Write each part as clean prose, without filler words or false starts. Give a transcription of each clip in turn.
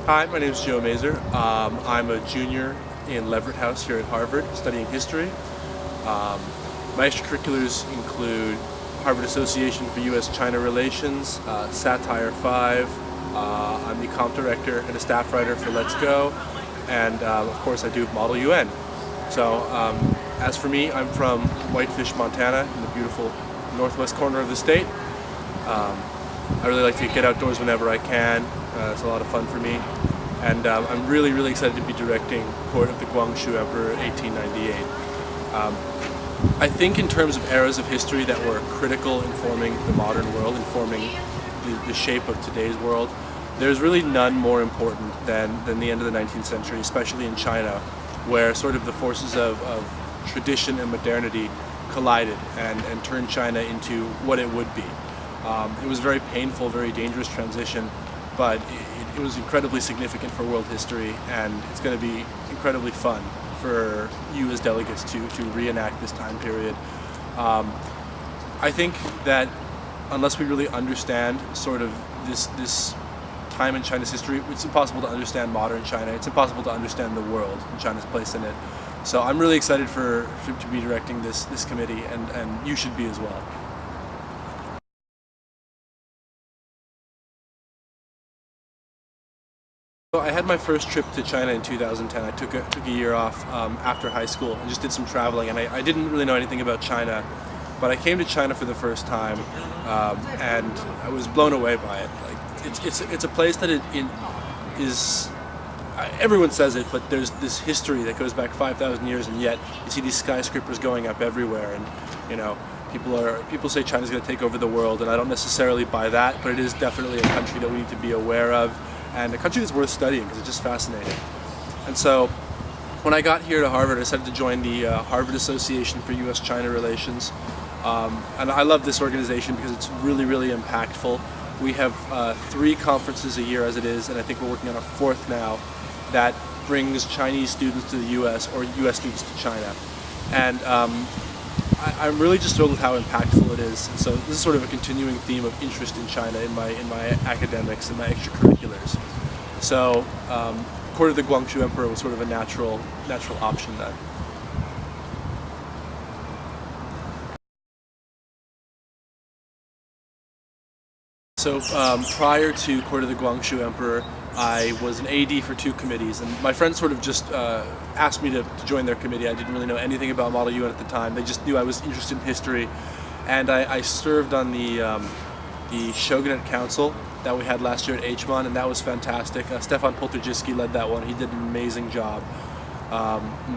Hi, my name is Joe Mazur. I'm a junior in Leverett House here at Harvard, studying history. My extracurriculars include Harvard Association for U.S.-China Relations, Satire 5. I'm the comp director and a staff writer for Let's Go, and of course I do Model UN. So as for me, I'm from Whitefish, Montana, in the beautiful northwest corner of the state. I really like to get outdoors whenever I can. It's a lot of fun for me. And I'm really excited to be directing Court of the Guangxu Emperor 1898. I think in terms of eras of history that were critical in forming the modern world, in forming the shape of today's world, there's really none more important than the end of the 19th century, especially in China, where sort of the forces of tradition and modernity collided and turned China into what it would be. It was a very painful, very dangerous transition, but it was incredibly significant for world history, and it's going to be incredibly fun for you as delegates to reenact this time period. I think that unless we really understand sort of this time in China's history, it's impossible to understand modern China. It's impossible to understand the world and China's place in it. So I'm really excited to be directing this committee, and you should be as well. So I had my first trip to China in 2010. I took a year off after high school and just did some traveling, and I didn't really know anything about China, but I came to China for the first time, and I was blown away by it. Like it's a place that is everyone says it, but there's this history that goes back 5,000 years, and yet you see these skyscrapers going up everywhere, and you know, people say China's going to take over the world, and I don't necessarily buy that, but it is definitely a country that we need to be aware of, and a country that's worth studying because it's just fascinating. And so when I got here to Harvard, I decided to join the Harvard Association for U.S.-China Relations, and I love this organization because it's really impactful. We have 3 conferences a year as it is, and I think we're working on a 4th now that brings Chinese students to the U.S. or U.S. students to China. And I'm really just thrilled with how impactful it is. And so this is sort of a continuing theme of interest in China in my academics and my extracurriculars. So Court of the Guangxu Emperor was sort of a natural option then. So prior to Court of the Guangxu Emperor, I was an AD for 2 committees, and my friends sort of just asked me to join their committee. I didn't really know anything about Model UN at the time. They just knew I was interested in history, and I served on the Shogunate Council that we had last year at HNMUN, and that was fantastic. Stefan Poltergeski led that one. He did an amazing job.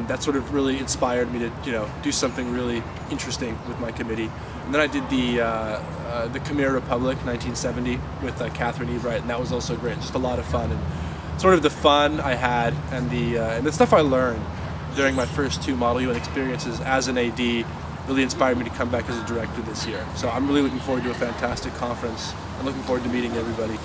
That sort of really inspired me to do something really interesting with my committee. And then I did the Khmer Republic 1970 with Catherine Ebright, and that was also great. Just a lot of fun, and sort of the fun I had and the stuff I learned during my first 2 Model UN experiences as an AD really inspired me to come back as a director this year. So I'm really looking forward to a fantastic conference. I'm looking forward to meeting everybody.